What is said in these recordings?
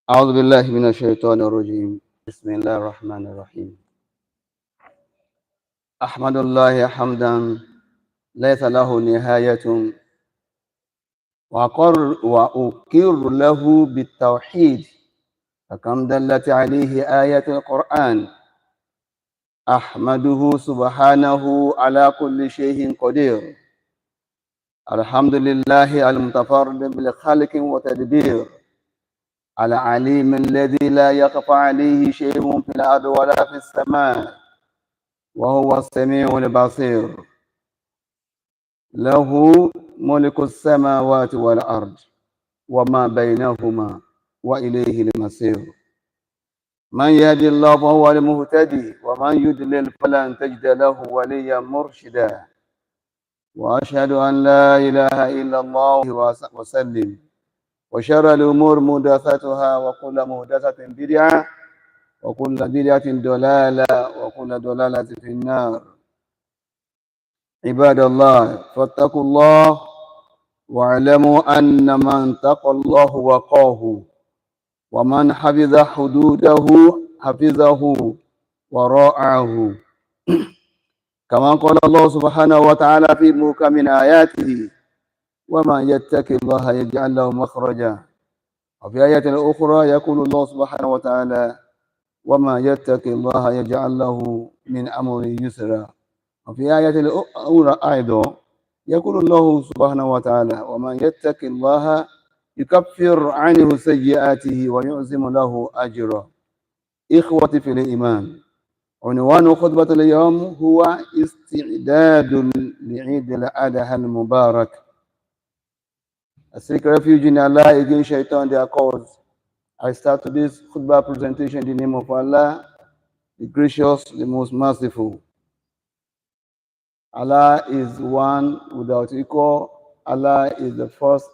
أعوذ بالله من الشيطان الرجيم. بسم الله الرحمن الرحيم. أحمد الله حمدا ليس له نهاية، وأقر له بالتوحيد، فكم دلت عليه آية القرآن. أحمده سبحانه على كل شيء قدير. الحمد لله المتفرد بالخلق وتدبير، العليم الذي لا يخفى عليه شيء في الأرض ولا في السماء، وهو السميع البصير. له ملك السماوات والأرض وما بينهما، وإليه المصير. من يهد الله فهو المهتدي، ومن يضلل فلن تجد له وليا مرشدا. وأشهد أن لا إله إلا الله وسلم. وشر الأمور محدثاتها، وكل محدثة بدعة، وكل بدعة ضلالة، وكل ضلالة في النار. عباد الله، فاتقوا الله واعلموا أن من اتقى الله وقاه، ومن حفظ حدوده حفظه وراءه. كما قال الله سبحانه وتعالى في محكم آياته: ومن يتق الله يجعل له مخرجا. وفي آية أخرى يقول الله سبحانه وتعالى: وما يتق الله يجعل له من أمره يسرا. وفي آية أخرى أيضا يقول الله سبحانه وتعالى: ومن يتق الله يكفر عنه سيئاته ويعظم له أجرا. إخوتي في الإيمان، عنوان خطبة اليوم هو استعداد لعيد الأضحى المبارك. I seek refuge in Allah against shaitan, their cause. I start today's khutbah presentation in the name of Allah, the gracious, the most merciful. Allah is one without equal. Allah is the first.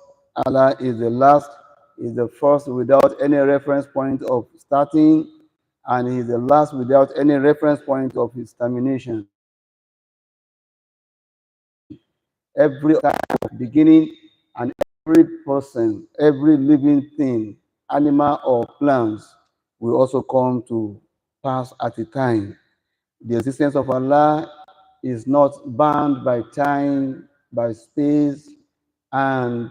Allah is the last. He is the first without any reference point of starting, and He is the last without any reference point of His termination. Every time of beginning, and every person, every living thing, animal or plants, will also come to pass at a time. The existence of Allah is not bound by time, by space, and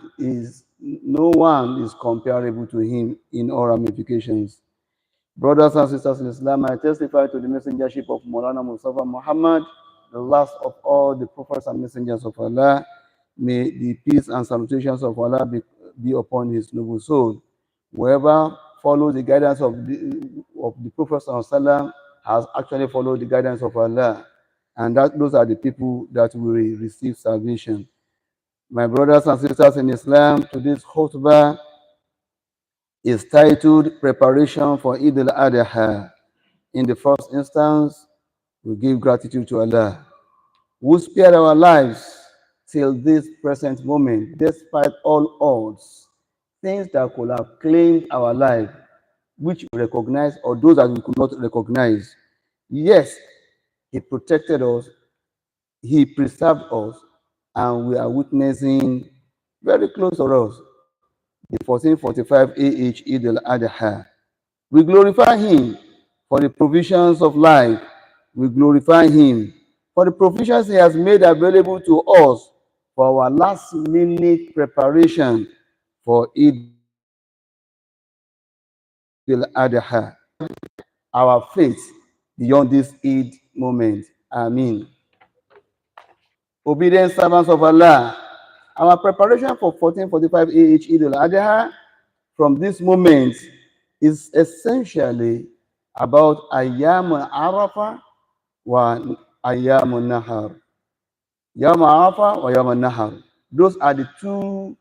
no one is comparable to Him in all ramifications. Brothers and sisters in Islam, I testify to the messengership of Maulana Mustafa Muhammad, the last of all the prophets and messengers of Allah. May the peace and salutations of Allah be upon his noble soul. Whoever follows the guidance of the Prophet ﷺ has actually followed the guidance of Allah, and those are the people that will receive salvation. My brothers and sisters in Islam, today's khutbah is titled Preparation for IL-ADHA. In the first instance, we give gratitude to Allah, who spared our lives till this present moment, despite all odds, things that could have claimed our life, which we recognize, or those that we could not recognize. Yes, He protected us, He preserved us, and we are witnessing very close to us the 1445 AH Eid al-Adha. We glorify Him for the provisions of life. We glorify Him for the provisions He has made available to us for our last-minute preparation for Eid al-Adha. Our faith beyond this Eid moment. Ameen. Obedient servants of Allah, our preparation for 1445 AH Eid-al-Adha from this moment is essentially about Ayyam Arafah wa Ayyam Nahar. Yawm Arafah wa Yawm Nahar. Those are the two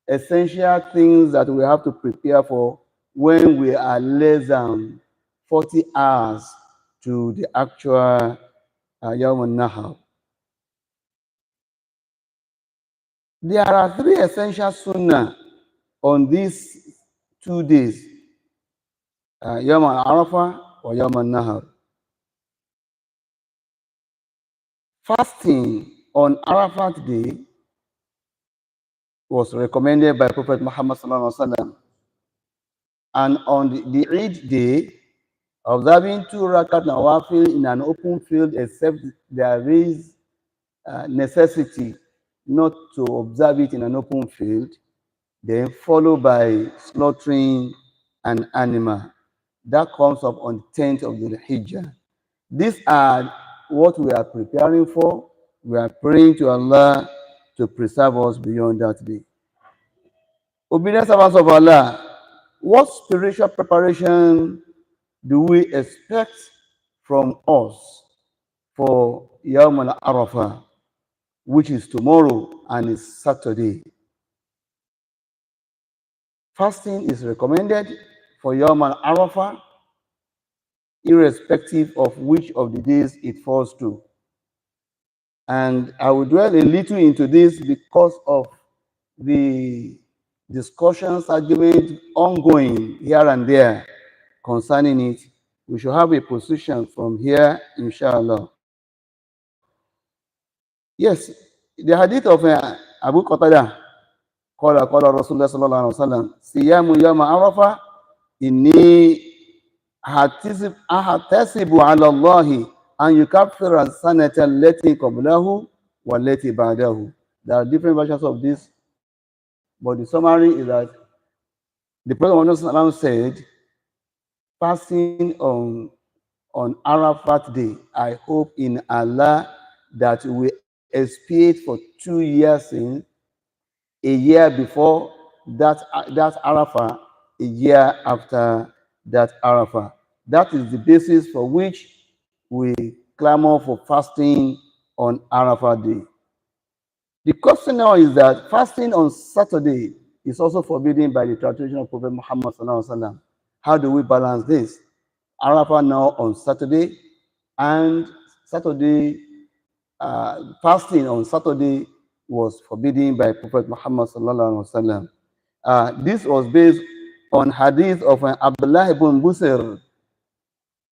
essential things that we have to prepare for when we are less than 40 hours to the actual Yawm Nahar. There are three essential sunnah on these 2 days, Yawm Arafah or Yawm Nahar. Fasting on Arafat day was recommended by Prophet Muhammad sallallahu alaihi wasallam, and on the Eid day, observing 2 rakat nawafil in an open field, except there is necessity not to observe it in an open field, then followed by slaughtering an animal. That comes up on the 10th of the Hijjah. These are what we are preparing for. We are praying to Allah to preserve us beyond that day. Obedient servants of Allah, what spiritual preparation do we expect from us for Yawm al-Arafah, which is tomorrow and is Saturday? Fasting is recommended for Yawm al-Arafah, irrespective of which of the days it falls to. And I will dwell a little into this because of the discussions, argument ongoing here and there concerning it. We should have a position from here, inshallah. Yes, the hadith of Abu Qatada, qala Rasulullah sallallahu alaihi wasallam, siyamu yawma arafa inni ahtasibu ala Allahi an yukaffira sanata allati qablahu wa allati ba'dahu. There are different versions of this, but the summary is that the Prophet said, fasting on Arafat day, I hope in Allah that we expiate for 2 years sin, a year before that Arafah, a year after that Arafah. That is the basis for which we clamor for fasting on Arafat day. The question now is that fasting on Saturday is also forbidden by the tradition of Prophet Muhammad sallallahu alaihi wasallam. How do we balance this? Arafah now on Saturday, and fasting on Saturday was forbidden by Prophet Muhammad sallallahu alaihi wasallam. This was based on hadith of Abdullah ibn Busir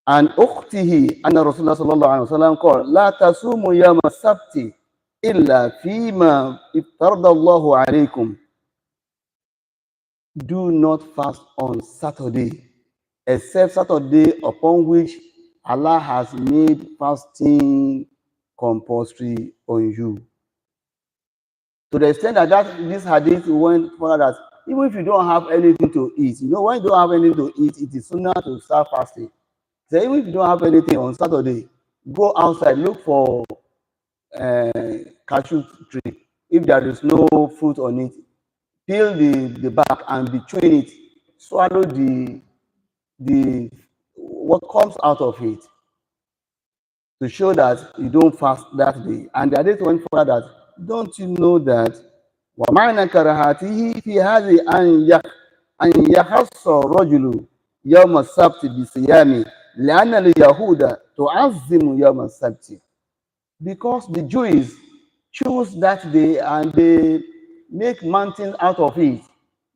and ukhtihi anna Rasulullah sallallahu alaihi wasallam called la tasumu yawm as-sabti illa fima iftaradallahu alaykum. Do not fast on Saturday except Saturday upon which Allah has made fasting compulsory on you. To the extent that this hadith went further, that even if you don't have anything to eat, when you don't have anything to eat, it is sunnah to start fasting. So even if you don't have anything on Saturday, go outside, look for cashew tree. If there is no fruit on it, peel the bark and between it, swallow the what comes out of it, to show that you don't fast that day. And the hadith went further that, don't you know that وَمَعْنَا كَرَهَاتِهِ فِي هَذِي أَنْ يَخَصَّ الرَّجُلُ يَوْمَ السَّبْتِ بِصِيَامِ لِأَنَّ الْيَهُودَ تُعَظِّمُ يَوْمَ السَّبْتِ. Because the Jews choose that day and they make mountains out of it.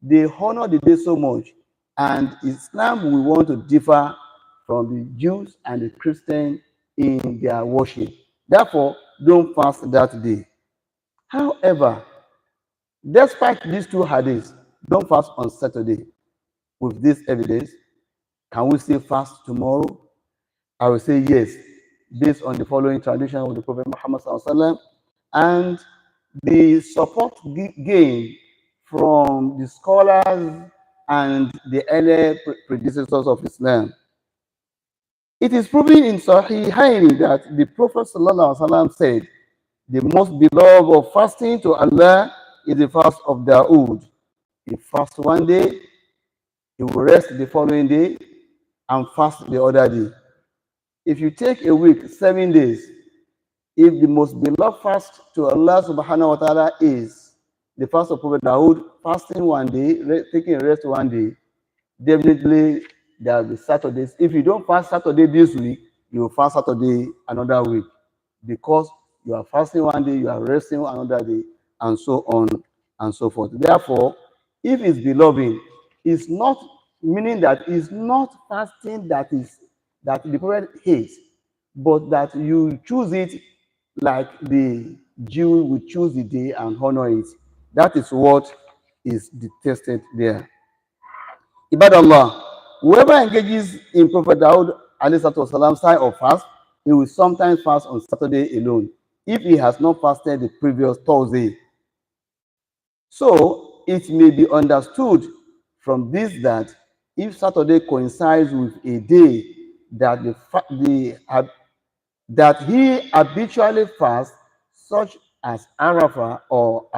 They honor the day so much. And Islam will want to differ from the Jews and the Christians in their worship. Therefore, don't fast that day. However, despite these two hadiths, don't fast on Saturday. With this evidence, can we still fast tomorrow? I will say yes, based on the following tradition of the Prophet Muhammad sallallahu alaihi wasallam and the support gained from the scholars and the early predecessors of Islam. It is proven in Sahihain that the Prophet ﷺ said, the most beloved of fasting to Allah is the fast of Dawood. He fasts one day, he will rest the following day, and fast the other day. If you take a week, 7 days, if the most beloved fast to Allah subhanahu wa ta'ala is the fast of Prophet Dawood, fasting one day, taking a rest one day, definitely there will be Saturdays. If you don't fast Saturday this week, you will fast Saturday another week, because you are fasting one day, you are resting another day, and so on and so forth. Therefore, if it's beloved, it's not meaning that it's not fasting that the Prophet hates, but that you choose it like the Jew will choose the day and honor it. That is what is detested there. Ibadallah, whoever engages in Prophet Dawood alayhi sign of fast, he will sometimes fast on Saturday alone, if he has not fasted the previous Thursday. So it may be understood from this that if Saturday coincides with a day that that he habitually fasts, such as Arafah or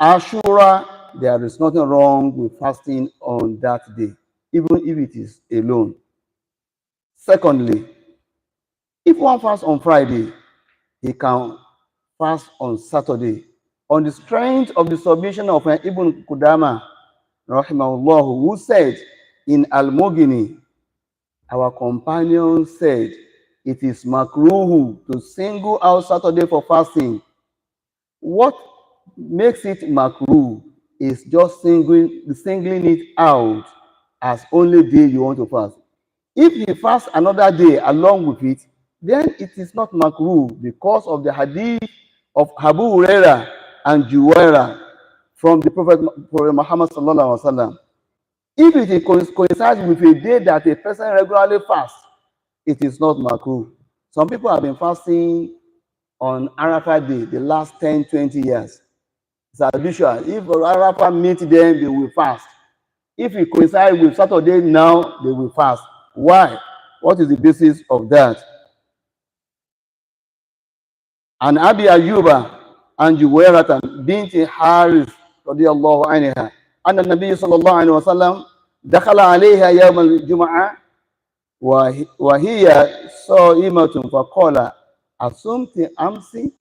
Ashura, there is nothing wrong with fasting on that day, even if it is alone. Secondly, if one fasts on Friday, he can fast on Saturday, on the strength of the submission of Ibn Qudama, rahimahullah, who said in Al-Mughni, our companion said, it is makruh to single out Saturday for fasting. What makes it makruh is just singling it out as only day you want to fast. If he fasts another day along with it, then it is not makruh, because of the hadith of Abu Huraira and Juwaira from the Prophet Muhammad sallallahu alaihi wasallam. If it coincides with a day that a person regularly fasts, it is not makruh. Some people have been fasting on Arafah Day the last 10, 20 years. It's habitual. If Arafah meet them, they will fast. If it coincides with Saturday now, they will fast. Why? What is the basis of that? And Abi Ayyuba and Juwairata binti Harith radiyallahu anha, أن النبي صلى الله عليه وسلم دخل عليها يوم الجمعة وهي صائمة فقال أصمت أمسي.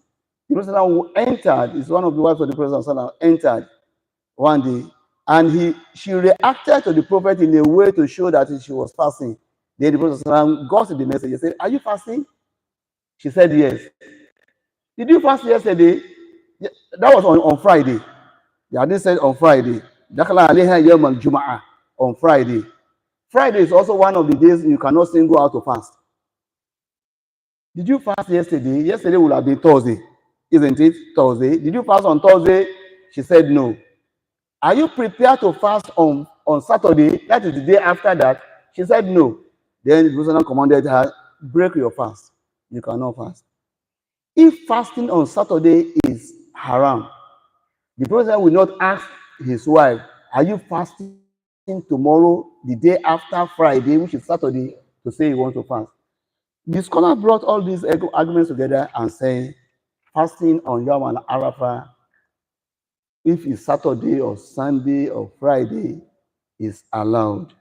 The Prophet who entered, is one of the wives of the Prophet, entered one day, and she reacted to the Prophet in a way to show that she was fasting. Then the Prophet got the message. He said, are you fasting? She said, yes. Did you fast yesterday? Yeah, that was on Friday. The hadith said on Friday. Dakhala alayha yawm al-Jum'ah, on Friday. Friday is also one of the days you cannot single out to fast. Did you fast yesterday? Yesterday would have been Thursday, isn't it? Thursday. Did you fast on Thursday? She said no. Are you prepared to fast on Saturday? That is the day after that. She said no. Then the Prophet commanded her, break your fast. You cannot fast. If fasting on Saturday is haram, the Prophet will not ask his wife, are you fasting tomorrow, the day after Friday, which is Saturday, to say you want to fast? The scholar brought all these arguments together and say, fasting on Yom Arafah, if it's Saturday or Sunday or Friday, is allowed.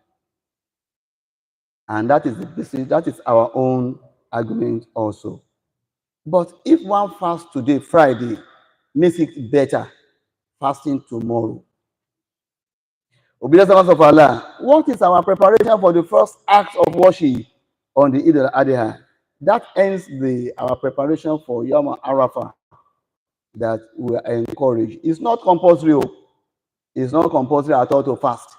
And that is the basis, that is our own argument also. But if one fasts today, Friday, makes it better, fasting tomorrow. Obedience of Allah. What is our preparation for the first act of worship on the IL-ADHA? That ends our preparation for Yom Arafah that we are encouraged. It's not compulsory. It's not compulsory at all to fast.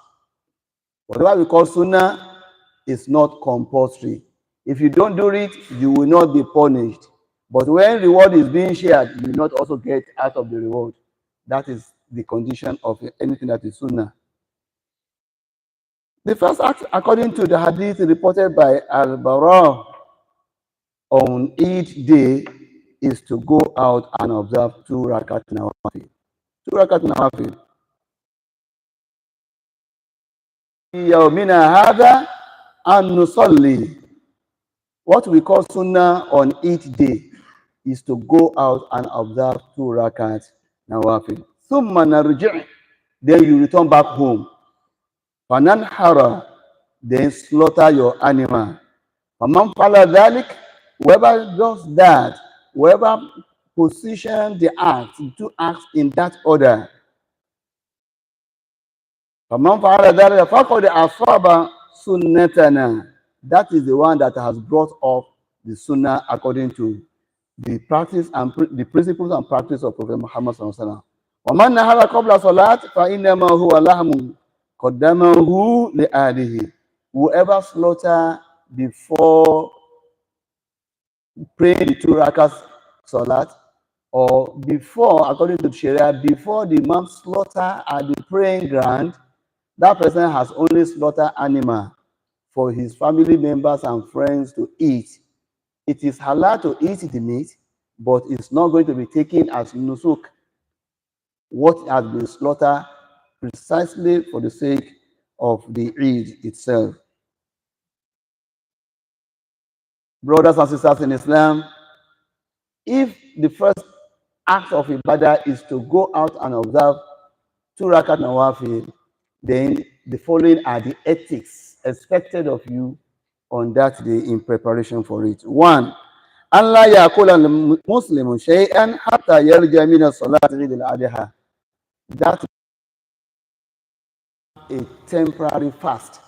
Whatever we call sunnah is not compulsory. If you don't do it, you will not be punished. But when reward is being shared, you will not also get out of the reward. That is the condition of anything that is sunnah. The first act, according to the hadith reported by Al-Bara on each day, is to go out and observe 2 rakat nawafil. 2 rakat nawafil. Yawmina hadha and nusalli. What we call sunnah on each day is to go out and observe 2 rakat nawafil. Thumma narji', then you return back home. Fananhara, then slaughter your animal. Faman fala dhalik, whoever does that, whoever position the acts, 2 acts in that order. Faman fala dhalika faqad asaba sunnatana. That is the one that has brought up the sunnah according to the practice and the principles and practice of Prophet Muhammad sallallahu alaihi wasallam. وَمَنْ نَهَرَ قَبْلَ صَلَاةٍ فَإِنَّمَا هُوَ لَحْمٌ قَدَّمَهُ لِأَهْلِهِ. Whoever slaughter before praying the 2 rakat salat, or before, according to Sharia, before the Imam slaughter at the praying ground, that person has only slaughtered animal for his family members and friends to eat. It is halal to eat the meat, but it's not going to be taken as nusuk, what has been slaughtered precisely for the sake of the Eid itself. Brothers and sisters in Islam, if the first act of ibadah is to go out and observe 2 rakat nawafil, then the following are the ethics expected of you on that day in preparation for it. 1. Allah yakula muslimun shay'an hatta yarja min as-salati IL-ADHA. That is a temporary fast.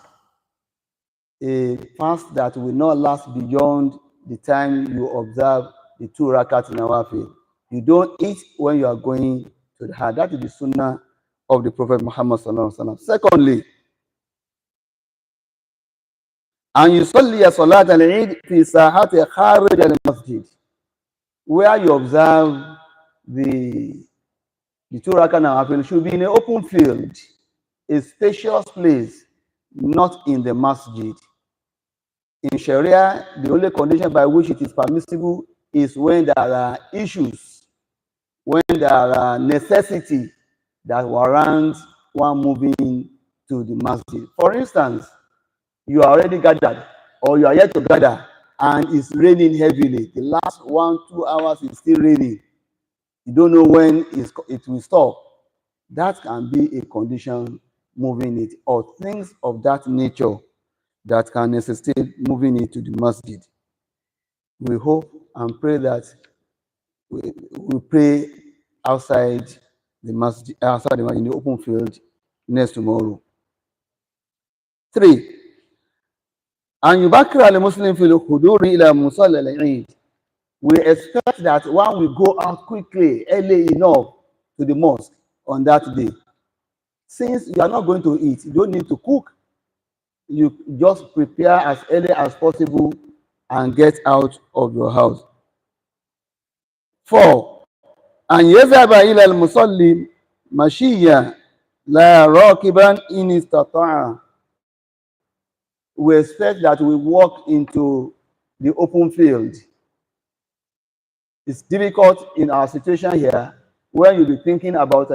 A fast that will not last beyond the time you observe the 2 rakat nawafil. You don't eat when you are going to the Hajj. That is the sunnah of the Prophet Muhammad sallallahu alaihi wasallam. Secondly, and yusalli salat al-Eid fi sahati kharij al-masjid, where you observe the 2 rakat nawafil should be in an open field, a spacious place, not in the masjid. In Sharia, the only condition by which it is permissible is when there are issues, when there are necessity that warrants one moving to the masjid. For instance, you are already gathered, or you are yet to gather, and it's raining heavily. The last 1-2 hours is still raining. You don't know when it will stop. That can be a condition moving it, or things of that nature that can necessitate moving it to the masjid. We hope and pray that we pray outside the masjid, in the open field next tomorrow. 3. And yubakir al-Muslim fil khuduri ila musalla al-Eid. We expect that one will go out quickly, early enough to the mosque on that day. Since you are not going to eat, you don't need to cook. You just prepare as early as possible and get out of your house. 4. And yazhaba ila al-musalli mashiya la rakiban in istata'a. We expect that we walk into the open field. It's difficult in our situation here, when you'll be thinking about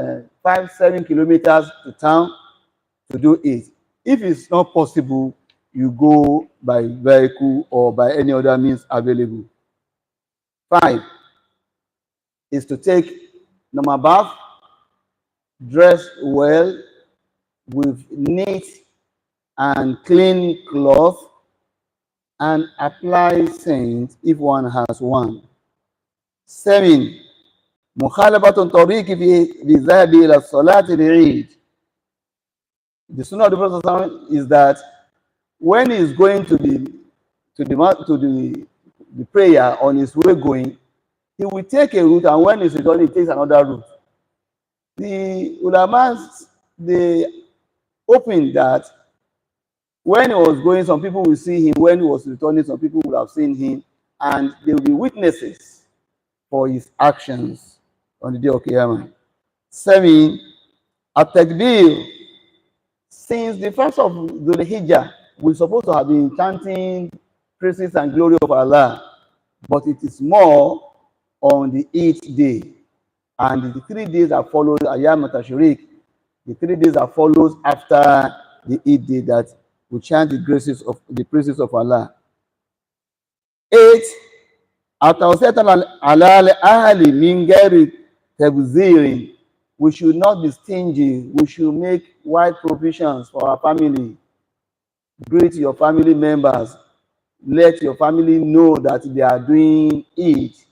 5-7 kilometers to town to do it. If it's not possible, you go by vehicle or by any other means available. 5 is to take normal bath, dress well with neat and clean cloth, and apply scent if one has one. 7. Mukhalabatun tariqi fi dhahabi ila salati al-Eid. The sunnah of the Prophet is that when he's going to the prayer, on his way going, he will take a route, and when he's returning, he takes another route. The ulamas, they opened that when he was going, some people will see him. When he was returning, some people will have seen him, and they will be witnesses for his actions on the day of Qiyamah. 7. At-takbir. Since the first of Dhul Hijjah, we're supposed to have been chanting praises and glory of Allah, but it is more on the 8th day, and the 3 days that follows Ayyam Tashriq, the 3 days that follows after the 8th day, that we chant the praises of Allah. 8. Atawsatan ala ahli min ghairi tabzirin. We should not be stingy. We should make wide provisions for our family. Greet your family members. Let your family know that they are doing it.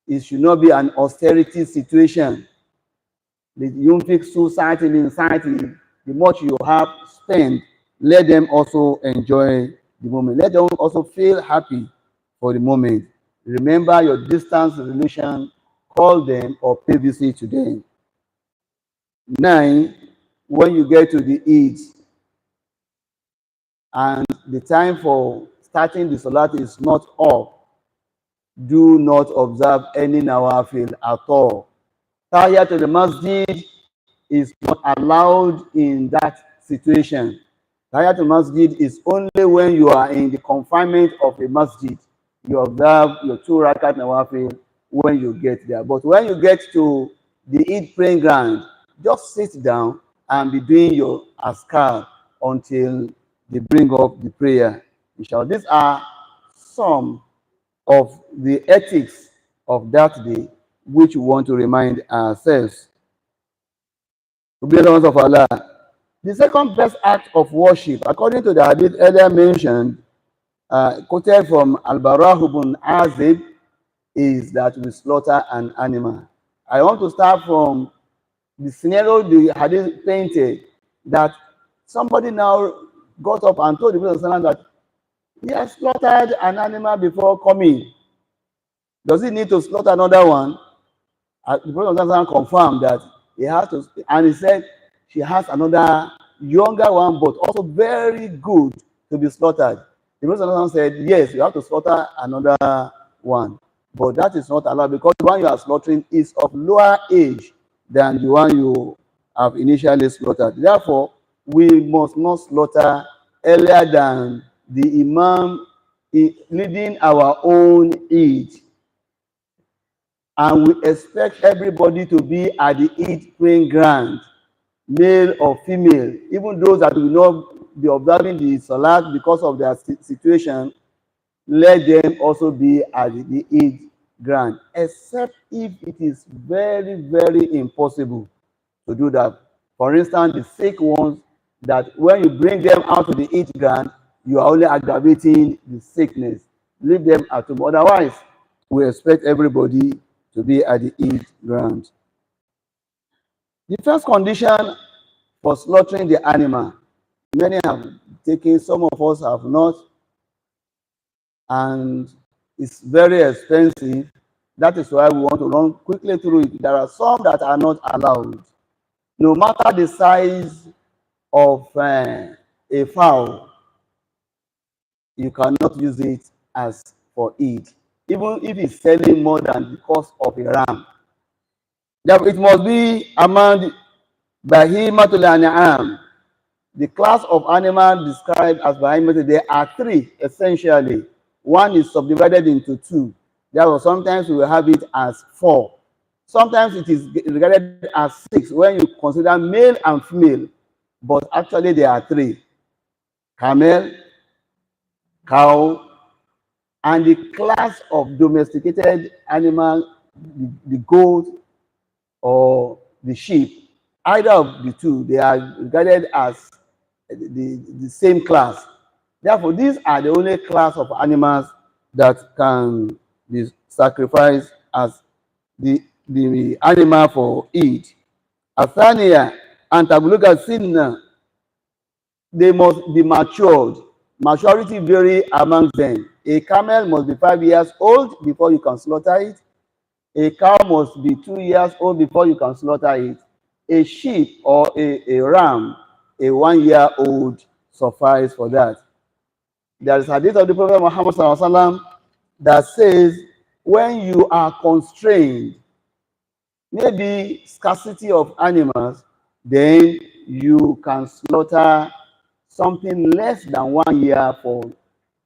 It should not be an austerity situation. The Yunfiq society in society, the much you have spent, let them also enjoy the moment. Let them also feel happy for the moment. Remember your distance relation, call them or pay visit to them. 9, when you get to the Eid and the time for starting the Salat is not up, do not observe any nawafil at all. Tahiyat to the masjid is not allowed in that situation. Tahiyat to masjid is only when you are in the confinement of a masjid. You observe your 2 rakat nawafil when you get there. But when you get to the Eid praying ground, just sit down and be doing your askar until they bring up the prayer. Inshallah, these are some of the ethics of that day which we want to remind ourselves. To be the ones of Allah. The second best act of worship, according to the hadith earlier mentioned, quoted from Al-Bara ibn Azib, is that we slaughter an animal. I want to start from the scenario the hadith painted, that somebody now got up and told the Prophet that he has slaughtered an animal before coming. Does he need to slaughter another one? The Prophet confirmed that he has to, and he said she has another younger one, but also very good to be slaughtered. The Prophet said, yes, you have to slaughter another one, but that is not allowed because the one you are slaughtering is of lower age than the one you have initially slaughtered. Therefore, we must not slaughter earlier than the Imam leading our own Eid. And we expect everybody to be at the Eid praying ground, male or female, even those that will not be observing the Salat because of their situation, let them also be at the Eid ground, except if it is very, very impossible to do that. For instance, the sick ones, that when you bring them out to the Eid ground, you are only aggravating the sickness. Leave them at home. Otherwise, we expect everybody to be at the Eid ground. The first condition for slaughtering the animal, many have taken, some of us have not, and it's very expensive. That is why we want to run quickly through it. There are some that are not allowed. No matter the size of a fowl, you cannot use it as for Eid, even if it's selling more than the cost of a ram. Therefore, it must be among Bahimatul An'am. The class of animal described as Bahimatul, there are 3 essentially. One is subdivided into 2. Therefore, sometimes we will have it as 4. Sometimes it is regarded as 6 when you consider male and female, but actually there are 3. Camel, cow, and the class of domesticated animal, the goat or the sheep. Either of the 2, they are regarded as the same class. Therefore, these are the only class of animals that can be sacrificed as the animal for Eid. Athania and Tabluga Sinna, they must be matured. Maturity vary among them. A camel must be 5 years old before you can slaughter it. A cow must be 2 years old before you can slaughter it. A sheep or a ram, a 1-year-old suffice for that. There is a hadith of the Prophet Muhammad SAW that says, when you are constrained, maybe scarcity of animals, then you can slaughter something less than 1 year for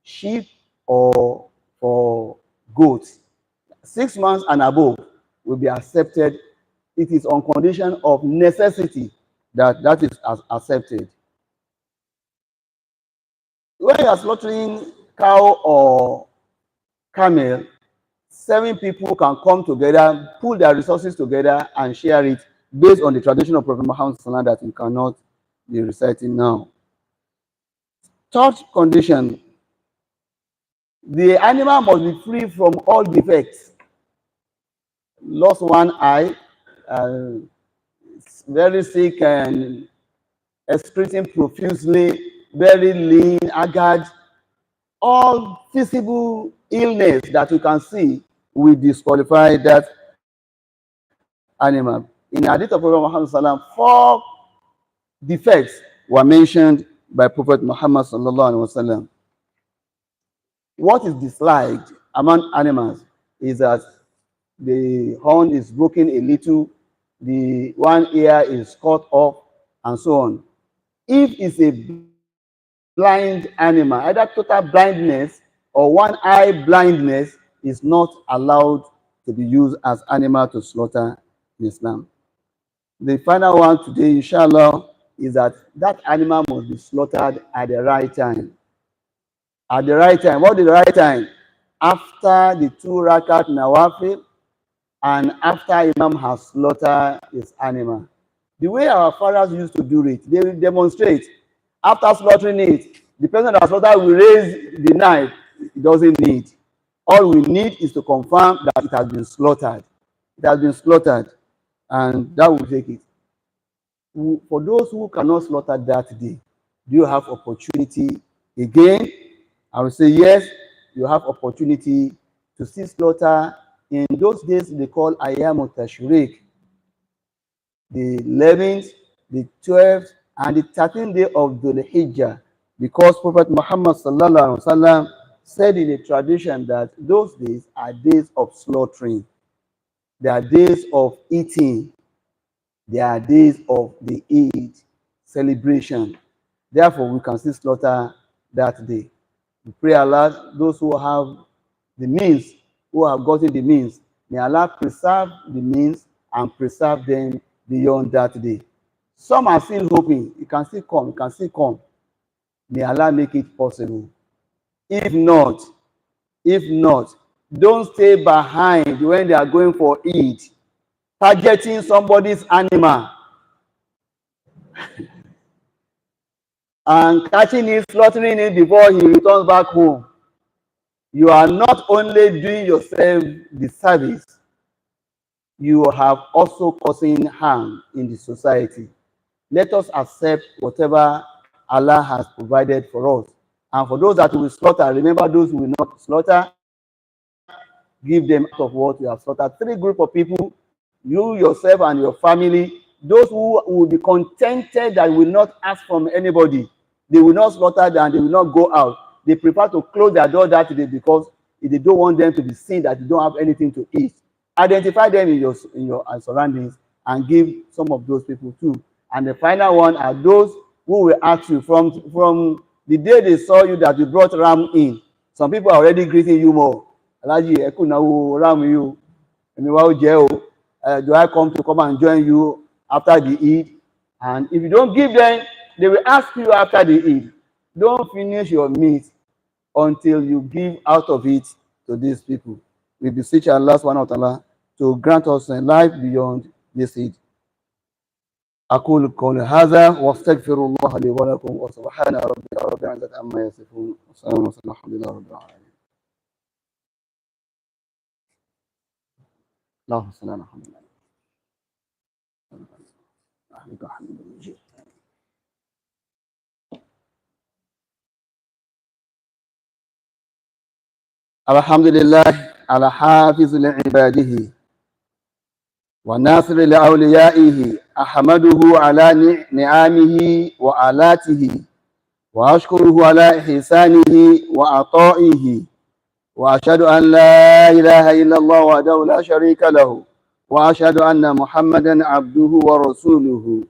sheep or for goats. 6 months and above will be accepted. It is on condition of necessity that is accepted. when you are slaughtering cow or camel, 7 people can come together, pull their resources together and share it based on the tradition of Prophet Muhammad that you cannot be reciting now. Third condition, the animal must be free from all defects. Lost one eye, very sick and excreting profusely, very lean, haggard, all visible illness that you can see will disqualify that animal. In the hadith of Prophet Muhammad, 4 defects were mentioned by Prophet Muhammad sallallahu alaihi wasallam. What is disliked among animals is that the horn is broken a little, the one ear is cut off, and so on. If it's a blind animal, either total blindness or one eye blindness is not allowed to be used as animal to slaughter in Islam. The final one today, inshallah, is that that animal must be slaughtered at the right time. At the right time. What is the right time? After the 2 rakat nawafil and after Imam has slaughtered his animal. The way our fathers used to do it, they will demonstrate. After slaughtering it, the person that slaughtered will raise the knife. It doesn't need. All we need is to confirm that it has been slaughtered. It has been slaughtered, and that will take it. For those who cannot slaughter that day, do you have opportunity again? I will say yes, you have opportunity to see slaughter. In those days, they call Ayyam Tashriq, the 11th, the 12th, and the 13th day of Dhul Hijjah, because Prophet Muhammad sallallahu alaihi wasallam said in a tradition that those days are days of slaughtering. They are days of eating. They are days of the Eid celebration. Therefore, we can still slaughter that day. We pray Allah, those who have the means, who have gotten the means, may Allah preserve the means and preserve them beyond that day. Some are still hoping, it can still come, it can still come. May Allah make it possible. If not, don't stay behind when they are going for Eid, targeting somebody's animal and catching it, slaughtering it before he returns back home. You are not only doing yourself the service, you have also causing harm in the society. Let us accept whatever Allah has provided for us. And for those that will slaughter, remember those who will not slaughter, give them out of what you have slaughtered. 3 groups of people, you, yourself, and your family. Those who will be contented that will not ask from anybody. They will not slaughter and they will not go out. They prefer to close their door that day because they don't want them to be seen that you don't have anything to eat. Identify them in your surroundings and give some of those people too. And the final one are those who will ask you from the day they saw you that you brought ram in. Some people are already greeting you more. Alaji, ram you. Do I come and join you after the Eid? And if you don't give them, they will ask you after the Eid. Don't finish your meat until you give out of it to these people. We beseech Allah subhanahu wa ta'ala to grant us a life beyond this Eid. أقول قولي هذا واستغفر الله لي ولكم وسبحان ربك رب العزة عما يصفون والسلام على الحمد لله رب العالمين. اللهم صل على محمد الحمد لله على حافظ لعباده وناصر لأوليائه أحمده على نعمه وآلاته وأشكره على إحسانه وعطائه وأشهد أن لا إله إلا الله وحده لا شريك له وأشهد أن محمدا عبده ورسوله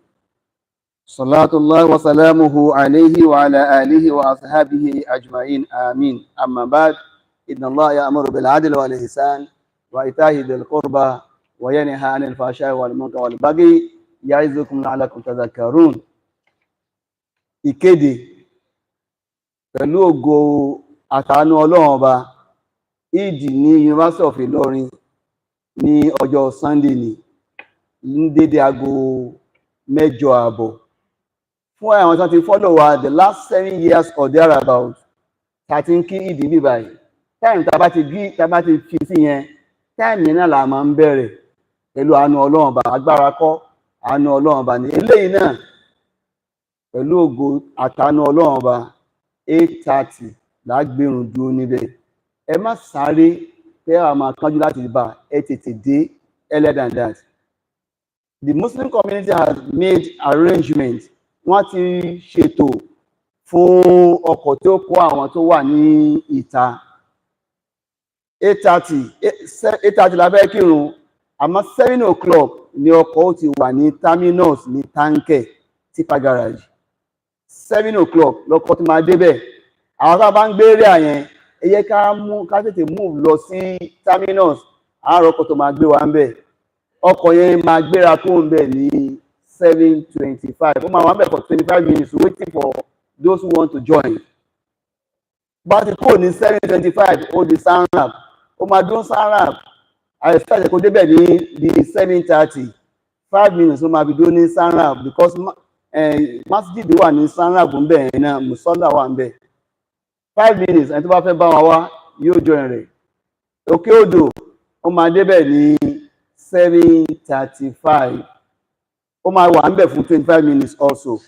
صلاة الله وسلامه عليه وعلى آله وأصحابه أجمعين آمين. أما بعد، إن الله يأمر بالعدل والإحسان وإيتاء ذي القربى وينهى عن الفحشاء والمنكر والبغي يعظكم لعلكم تذكرون. Ìkéde pẹ̀lú ògo àtàánú Ọlọ́run Ọba, Eid ní University of Ilorin ní ọjọ́ Sunday ní dédé aago 8:30. Fún àwọn tí ti follow wa the last 7 years or thereabout, tá ti ń kí Eid bí báyìí, time tá bá ti fi sí yẹn, time yẹn náà la máa ń bẹ̀rẹ̀ pẹ̀lú àánú Ọlọ́run Ọba, agbára kọ́, àánú Ọlọ́run Ọba ní eléyìí náà pẹ̀lú ògo àtàánú Ọlọ́run Ọba 8:30 lágbèrún dúró níbẹ̀. Ẹ má sáré pé a máa kánjú láti bá, ẹ tètè dé earlier than that. The Muslim community has made arrangements. Wọ́n ti ṣètò fún ọkọ̀ tí ó kó àwọn tó wà ní ìta. 8:30 la fẹ́ kírun, àmọ́ 7 o'clock ni ọkọ̀ ó ti wà ní terminus ní Táǹkẹ̀ tipa garage. 7 o'clock lọ́kọ̀ tí máa débẹ̀. Àwọn tá bá ń gbé area yẹn, ẹ yẹ ká tètè move lọ sí terminus, àárọ̀ ọkọ̀ tó máa gbé wa ń bẹ̀. Ọkọ̀ yẹn máa gbéra kó ń bẹ̀ ní 7:25. Ó máa wà ń bẹ̀ for 25 minutes waiting for those who want to join. Bá ti kúrò ní 7:25, ó di Sanrab. Ó máa dún Sanrab. I expect kó débẹ̀ ní 7:30. 5 minutes ó máa fi dún ní Sanrab because masjid wà ní Sanrab ń bẹ̀ yẹn náà, Musalla wà ń bẹ̀. 5 minutes ẹni tó bá fẹ́ bá wa wá yóò join rẹ̀. Òkè Odò ó máa débẹ̀ ní 7:35. Ó máa wà ń bẹ̀ fún 25 minutes also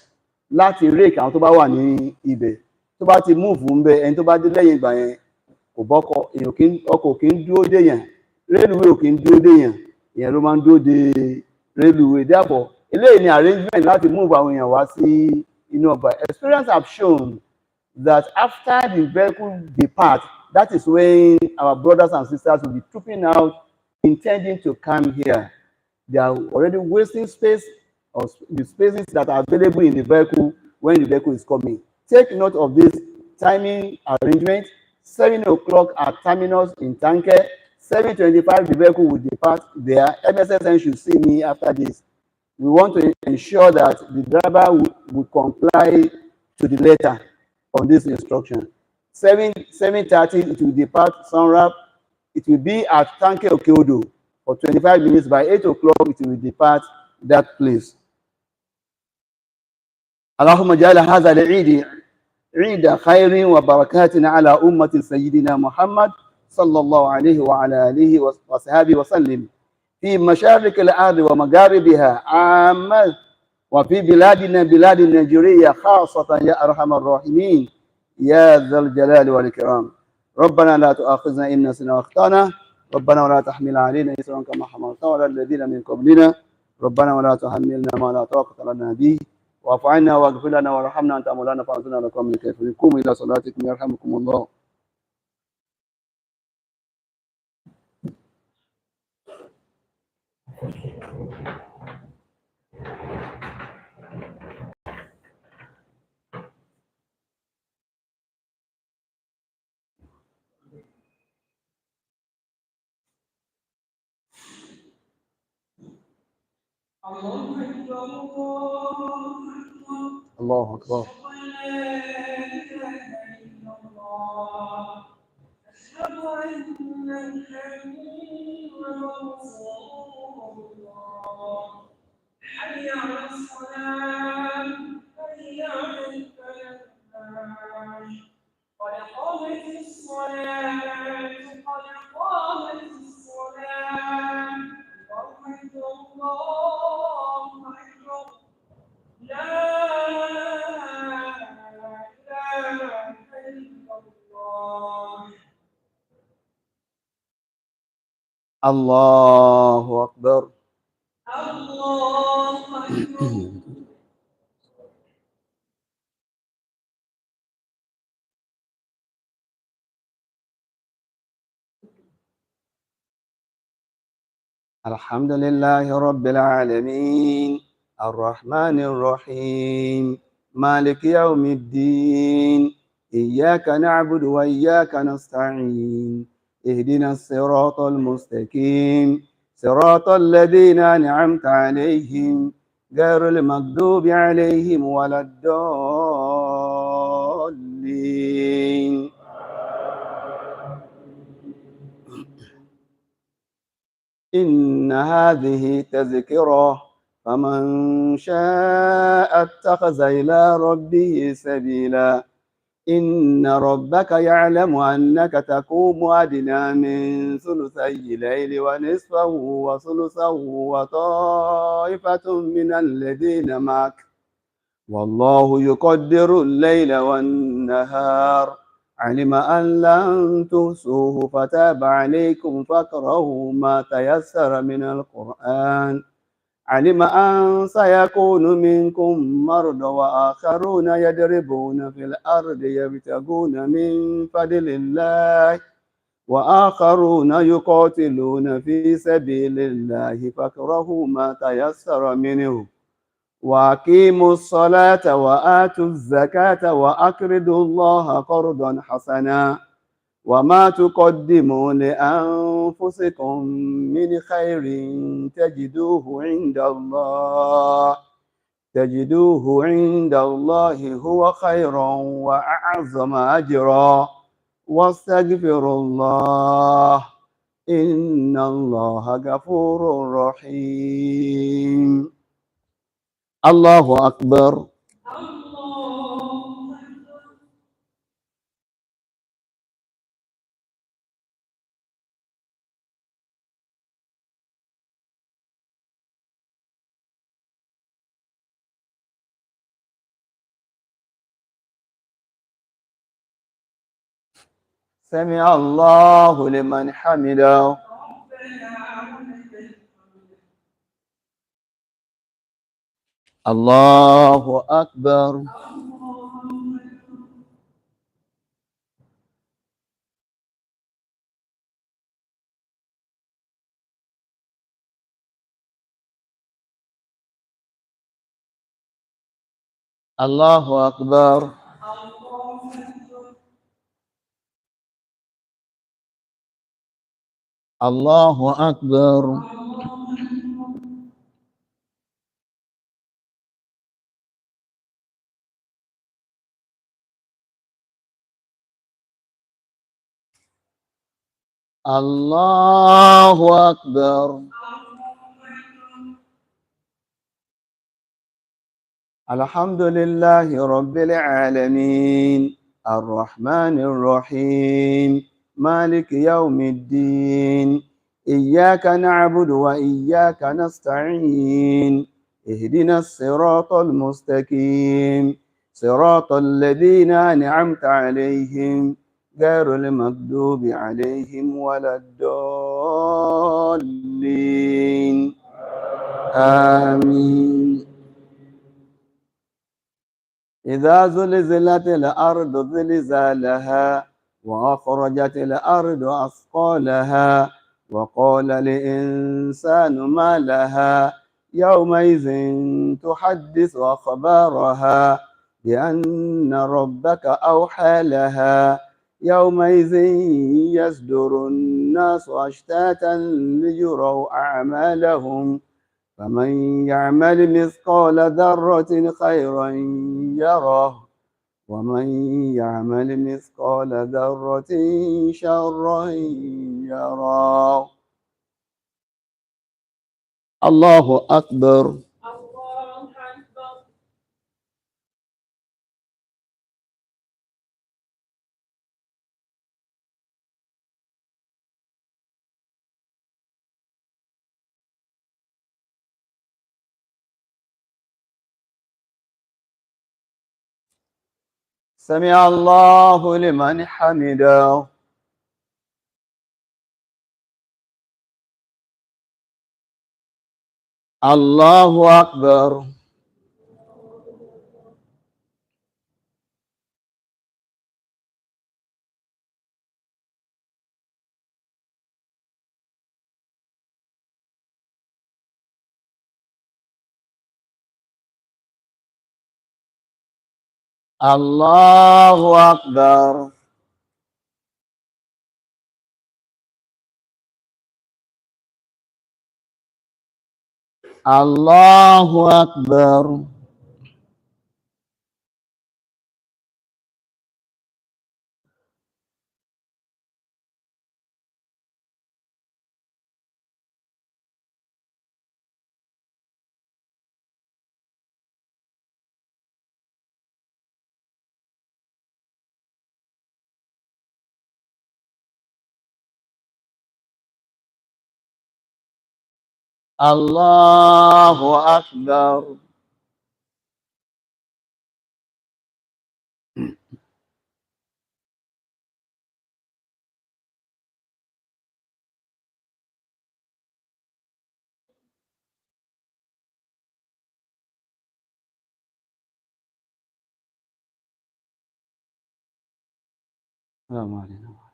láti rake àwọn tó bá wà ní ibẹ̀. Tó bá ti move ń bẹ̀, ẹni tó bá dé lẹ́yìn ìgbà yẹn kò bọ́kọ̀, ọkọ̀ kì í dúró dé yẹn, railway ò kì í dúró dé yẹn, ìyẹn ló máa ń dúró de railway. Therefore eléyìí ni arrangement láti move àwọn èèyàn wá sí inú ọgbà. Experience have shown that after the vehicle depart, that is when our brothers and sisters will be trooping out intending to come here. They are already wasting space or the spaces that are available in the vehicle when the vehicle is coming. Take note of this timing arrangement. 7 o'clock at terminus in Tanke, 7:25 the vehicle will depart there. MSSN should see me after this. We want to ensure that the driver will comply to the letter on this instruction. 7:30 it will depart Sanrab. It will be at Tanke Okeodo for 25 minutes. By 8 o'clock it will depart that place. Allahumma ja'ala hadha al-Eid عيد خير وبركات على أمة سيدنا محمد صلى الله عليه وعلى آله وصحبه وسلم في مشارق الأرض ومغاربها عامة وفي بلادنا بلاد نيجيريا خاصة يا أرحم الراحمين يا ذا الجلال والإكرام. ربنا لا تؤاخذنا إن نسينا وأخطأنا ربنا ولا تحمل علينا إصرا كما حملته على الذين من قبلنا ربنا ولا تحملنا ما لا طاقة لنا به واعف عنا واغفر لنا وارحمنا انت مولانا فانصرنا على القوم الكافرين. قوموا الى صلاتكم يرحمكم الله. الله أكبر. أشهد أن محمدا رسول الله. حي على الصلاة حي على الفلاح قد قامت الصلاة قد قامت الصلاة الله أكبر لا إله إلا الله. الله أكبر. الله أكبر. الحمد لله رب العالمين الرحمن الرحيم مالك يوم الدين إياك نعبد وإياك نستعين اهدنا الصراط المستقيم صراط الذين أنعمت عليهم غير المغضوب عليهم ولا الضالين الضالين. إن هذه تذكرة فمن شاء اتخذ إلى ربه سبيلا. إن ربك يعلم أنك تقوم أدنى من ثلثي الليل ونصفه وثلثه وطائفة من الذين معك والله يقدر الليل والنهار علم أن لن تحصوه فتاب عليكم فاقرؤوا ما تيسر من القرآن علم أن سيكون منكم مرضى وآخرون يضربون في الأرض يبتغون من فضل الله وآخرون يقاتلون في سبيل الله فاقرؤوا ما تيسر منه وأقيموا الصلاة وآتوا الزكاة وأقرضوا الله قرضا حسنا وما تقدموا لأنفسكم من خير تجدوه عند الله هو خيرا وأعظم أجرا واستغفروا الله إن الله غفور رحيم. الله أكبر. سمع الله لمن حمده. الله أكبر. الله أكبر. الله أكبر. الله أكبر. الحمد لله رب العالمين الرحمن الرحيم مالك يوم الدين إياك نعبد وإياك نستعين اهدنا الصراط المستقيم صراط الذين أنعمت عليهم غير المغضوب عليهم ولا الضالين آمين. إذا زلزلت الأرض زلزالها وأخرجت الأرض أثقالها وقال الإنسان ما لها يومئذ تحدث أخبارها بأن ربك أوحى لها يومئذ يصدر الناس أشتاتا ليروا أعمالهم فمن يعمل مثقال ذرة خيرا يره ومن يعمل مثقال ذرة شرا يره. الله أكبر. سمع الله لمن حمده. الله أكبر. الله أكبر. الله أكبر. Allahu Akbar. Assalamu alaikum.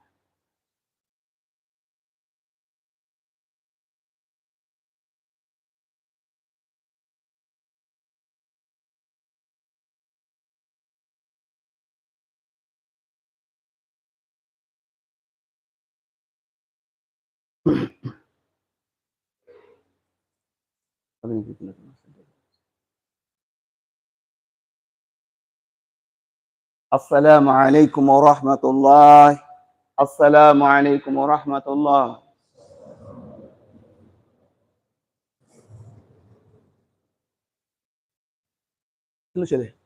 Assalamu alaikum wa rahmatullah. Assalamu alaikum wa rahmatullah. Kí ló ṣẹlẹ̀?